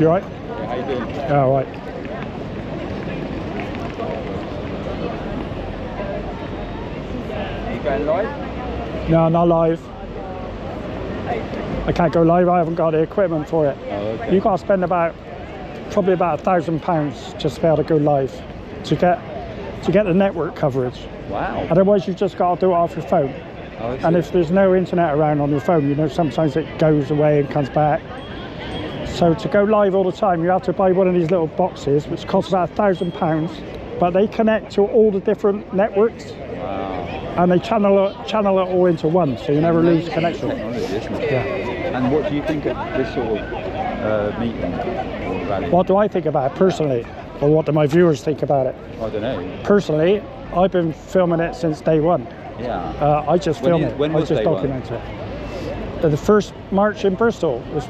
You right? Yeah, how you doing? Yeah, all right. Are you going live? No, not live. I can't go live. I haven't got the equipment for it. Oh, okay. You've got to spend probably about £1,000 just to be able to go live to get the network coverage. Wow. Otherwise, you've just got to do it off your phone. Oh, I see. And if there's no internet around on your phone, you know, sometimes it goes away and comes back. So to go live all the time, you have to buy one of these little boxes, which costs about £1,000, but they connect to all the different networks. Wow. And they channel it all into one, so you never lose connection. Technology, isn't it? Yeah. And what do you think of this sort of meeting or rally? What do I think about it personally? Or what do my viewers think about it? I don't know. Personally, I've been filming it since day one. Yeah. I just film it. When I was just day document it. The first march in Bristol was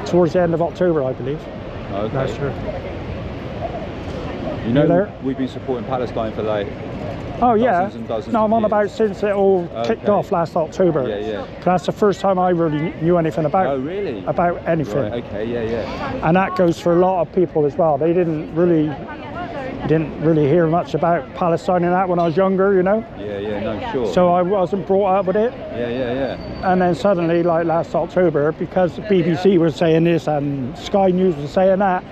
towards the end of October, I believe. Okay. Last year. You know, there? we've been supporting Palestine for like Oh yeah. dozens and dozens No, I'm of on years. about since it all kicked Okay. off last October. Yeah, yeah. 'Cause that's the first time I really knew anything about. Oh, really? About anything. Right, okay, yeah, yeah. And that goes for a lot of people as well. They didn't really hear much about Palestine and that when I was younger, you know. Yeah, yeah, no, sure. So I wasn't brought up with it. Yeah, yeah, yeah. And then suddenly, like last October, because the BBC was saying this and Sky News was saying that,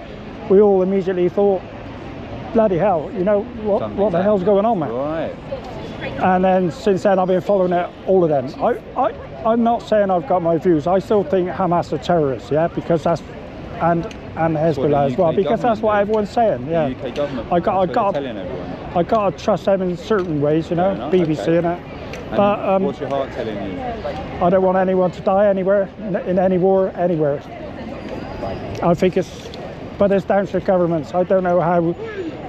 we all immediately thought, bloody hell, you know, what the hell's going on, man? Right. And then since then, I've been following it, all of them. I'm not saying I've got my views. I still think Hamas are terrorists, yeah, because that's and Hezbollah as well, because that's what everyone's saying. Yeah. The UK government. I got telling everyone. I got to trust them in certain ways, you know, enough, BBC okay. and that. And But what's your heart telling you? I don't want anyone to die anywhere, in any war, anywhere. I think but it's down to the governments. I don't know how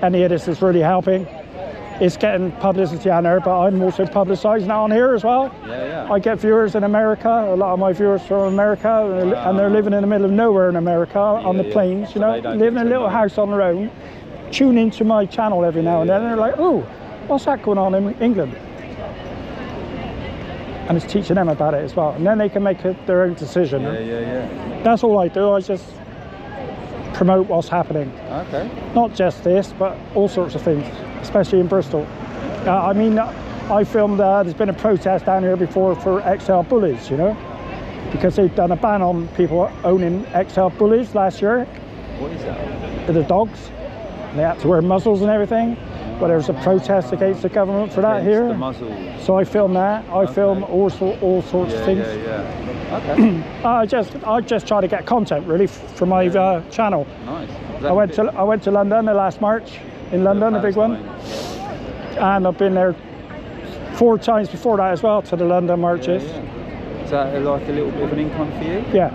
any of this is really helping. It's getting publicity on there, but I'm also publicising it on here as well. Yeah, yeah. I get viewers in America, a lot of my viewers from America, and they're living in the middle of nowhere in America, on the plains, you know, living in a little house on their own, tune into my channel every now and then, and they're like, oh, what's that going on in England? And it's teaching them about it as well, and then they can make their own decision. Yeah, yeah, yeah. That's all I do. I just promote what's happening. Okay. Not just this, but all sorts of things, especially in Bristol. I mean, I filmed, there's been a protest down here before for XL bullies, you know, because they've done a ban on people owning XL bullies last year. What is that? The dogs. They had to wear muzzles and everything. But there was a protest against the government for that here. The muzzle. So I filmed that. I film all sorts of things. Yeah, yeah. Okay. I just try to get content really for my channel. Nice. I went to London the last March in London, the big one, and I've been there 4 times before that as well to the London marches. Yeah, yeah. Is that like a little bit of an income for you? Yeah,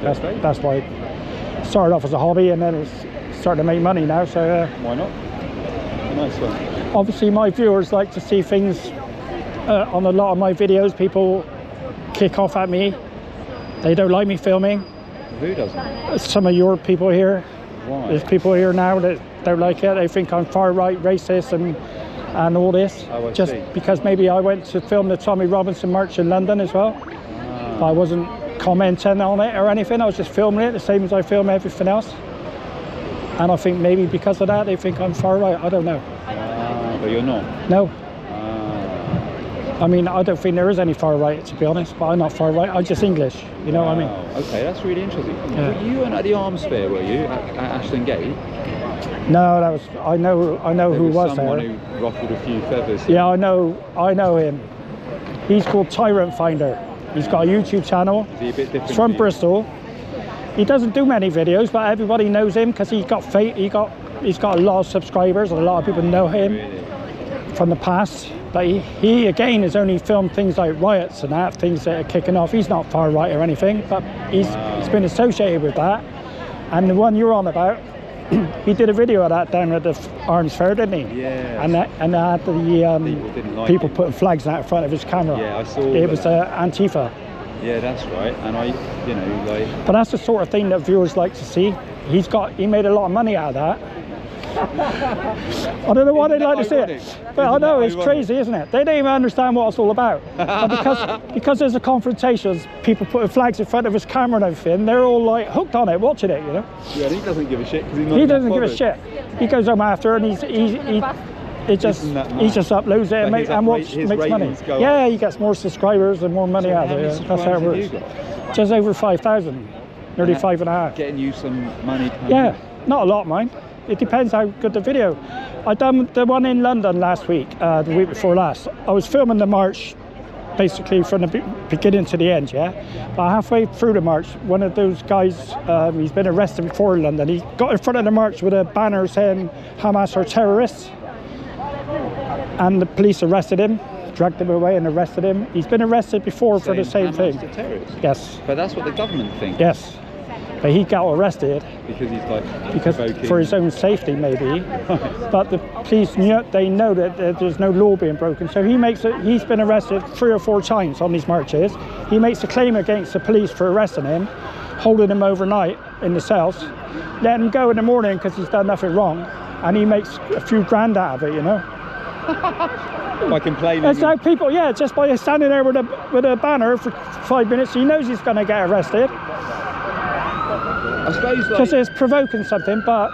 that's why it started off as a hobby and then it's starting to make money now. So why not? Nice one. Obviously, my viewers like to see things on a lot of my videos. People kick off at me. They don't like me filming. Who doesn't? Some of your people here. Why? There's people here now that don't like it. They think I'm far right, racist, and all this. Oh, I just see. because maybe I went to film the Tommy Robinson march in London as well. But I wasn't commenting on it or anything. I was just filming it the same as I film everything else. And I think maybe because of that, they think I'm far right. I don't know. But you're not? No. I mean, I don't think there is any far right, to be honest, but I'm not far right. I'm just English, you know what I mean? Okay, that's really interesting. Yeah. You weren't at the arms fair, were you, at Ashton Gate? No, that was, I know who was there. Someone who ruffled a few feathers. Yeah, I know him. He's called Tyrant Finder. He's got a YouTube channel. Is he a bit different? He's from Bristol. He doesn't do many videos, but everybody knows him because he's got a lot of subscribers and a lot of people know him from the past. But he again has only filmed things like riots and that, things that are kicking off. He's not far right or anything, but he's been associated with that. And the one you're on about, he did a video of that down at the arms fair, didn't he? Yeah. And they had the people putting flags out in front of his camera. Yeah, I saw it was Antifa. Yeah, that's right. And But that's the sort of thing that viewers like to see. He made a lot of money out of that. I don't know why they like to see it, but I know it's crazy, isn't it? They don't even understand what it's all about. But because there's a confrontation, people putting flags in front of his camera and everything, they're all like hooked on it, watching it, you know. Yeah, he doesn't give a shit because he doesn't give a shit. He goes home after and he just uploads it and makes money. Yeah, he gets more subscribers and more money out of it. That's how it works. Just over 5,000, nearly 5.5. Getting you some money. Yeah, not a lot, mind. It depends how good the video. I done the one in London last week, the week before last. I was filming the march basically from the beginning to the end, yeah. But halfway through the march, one of those guys, he's been arrested before in London. He got in front of the march with a banner saying Hamas are terrorists. And the police arrested him, dragged him away and arrested him. He's been arrested before for the same thing. Yes. But that's what the government thinks. Yes. But he got arrested because he's like for his own safety, maybe. But the police they know that there's no law being broken. So he's been arrested 3 or 4 times on these marches. He makes a claim against the police for arresting him, holding him overnight in the cells, letting him go in the morning because he's done nothing wrong, and he makes a few grand out of it, you know. By complaining. It's like people, yeah, just by standing there with a banner for 5 minutes, he knows he's going to get arrested. I suppose because it's provoking something, but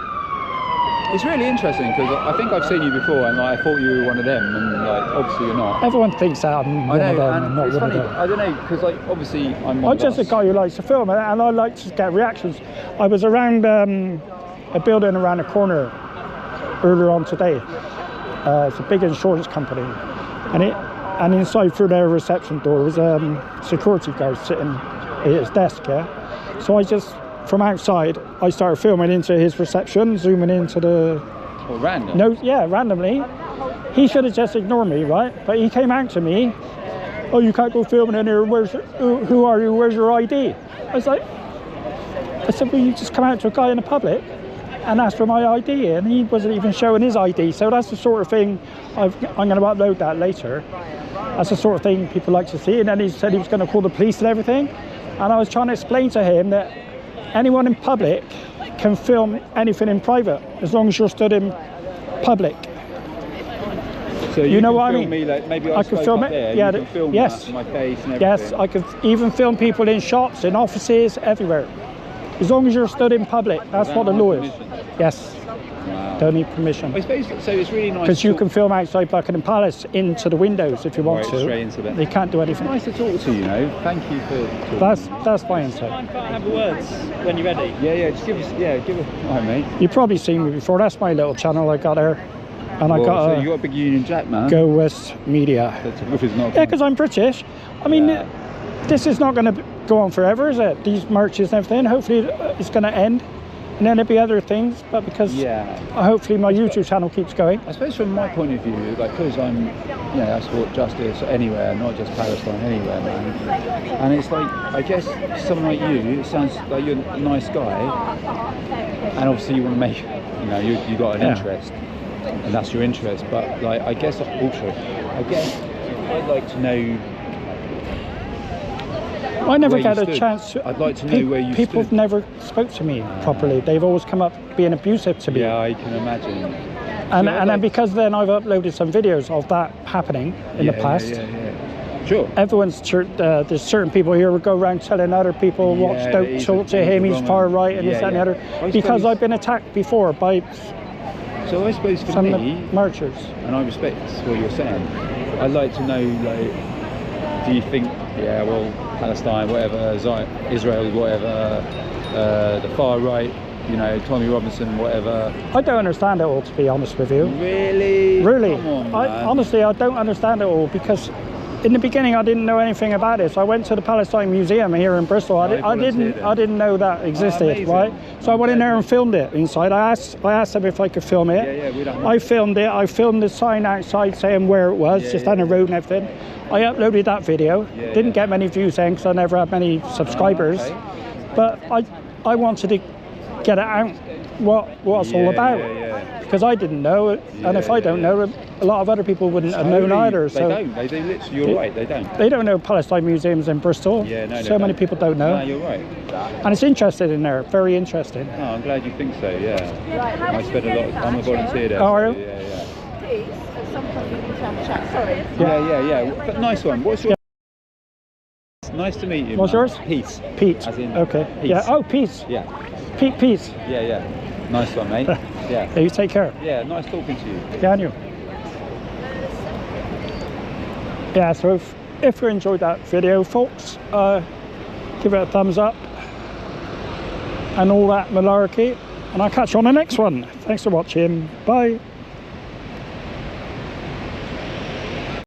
it's really interesting because I think I've seen you before, and like, I thought you were one of them, and like obviously you're not. Everyone thinks that I'm one of them, and not it's one funny, of them. I don't know, because like obviously I'm just a guy who likes to film, and I like to get reactions. I was around a building around the corner earlier on today. It's a big insurance company, and inside through their reception door was a security guard sitting at his desk. Yeah, so I just from outside I started filming into his reception, zooming into the. Well, random. No, yeah, randomly. He should have just ignored me, right? But he came out to me. Oh, you can't go filming in here. Who are you? Where's your ID? I said, well, you just come out to a guy in the public and asked for my ID, and he wasn't even showing his ID. So that's the sort of thing, I'm going to upload that later. That's the sort of thing people like to see. And then he said he was going to call the police and everything. And I was trying to explain to him that anyone in public can film anything in private, as long as you're stood in public. So you know what I mean? Me, like, maybe I could film it. There. Yeah, you can film yes, my face and everything. Yes, I could even film people in shops, in offices, everywhere. As long as you're stood in public, that's what the law is. Yes. Wow. Don't need permission. I suppose so. It's really nice because you can film outside Buckingham Palace into the windows if you want to. Straight into them. They can't do anything. It's nice to talk to you. Know. Thank you for. That's my insight. Have words when you're ready. Yeah. Just give us. Yeah, give us. All right, mate. You've probably seen me before. That's my little channel I got there, and I got. So you got a big Union Jack, man. Go West Media. Yeah, because I'm British. I mean, this is not going to go on forever, is it? These marches and everything. Hopefully, it's going to end. And then there'll be other things, but because hopefully my YouTube channel keeps going. I suppose from my point of view, like, because I'm, I support justice anywhere, not just Palestine, anywhere, man. And it's like, I guess someone like you, it sounds like you're a nice guy, and obviously you want to make, you got an interest, and that's your interest. But like, I guess I'd like to know. I never get a chance. I'd like to know where you People have never spoke to me properly. They've always come up being abusive to me. Yeah, I can imagine. And then because then I've uploaded some videos of that happening in the past. Yeah. Sure. Everyone's there's certain people here who go around telling other people don't talk to him, he's far right and this that, and the other. Because I've been attacked before by so I suppose for some me, marchers. And I respect what you're saying. I'd like to know, like, do you think, Palestine, whatever, Israel, whatever, the far right, Tommy Robinson, whatever. I don't understand it all, to be honest with you. Really? Really. Come on, honestly, I don't understand it all because in the beginning I didn't know anything about it. So I went to the Palestine Museum here in Bristol. I didn't know that existed, right? So I went in there and filmed it inside. I asked them if I could film it. We don't know. I filmed it. I filmed the sign outside saying where it was, just down the road and everything. I uploaded that video. Didn't get many views then because I never had many subscribers. But I wanted to get it out what it's all about. because I didn't know, and if I don't know, a lot of other people wouldn't have known either. They don't. They do literally. You're right. They don't. They don't know Palestine museums in Bristol. Yeah, no, so many people don't know. No, you're right. And it's interesting in there. Very interesting. Oh, I'm glad you think so. Yeah. I spend a lot. I'm a volunteer there. Oh, are you? Yeah, yeah. Please, at some point we need to have a chat. Sorry. Yeah. But nice one. What's your? Nice to meet you. What's yours? Pete. Pete. As in okay. Peace. Yeah. Oh, Peace. Yeah. Peace. Yeah. Nice one, mate. Yeah. You take care. Yeah. Nice talking to you. Yeah, and you. Yeah. So if you enjoyed that video, folks, give it a thumbs up and all that malarkey, and I'll catch you on the next one. Thanks for watching. Bye.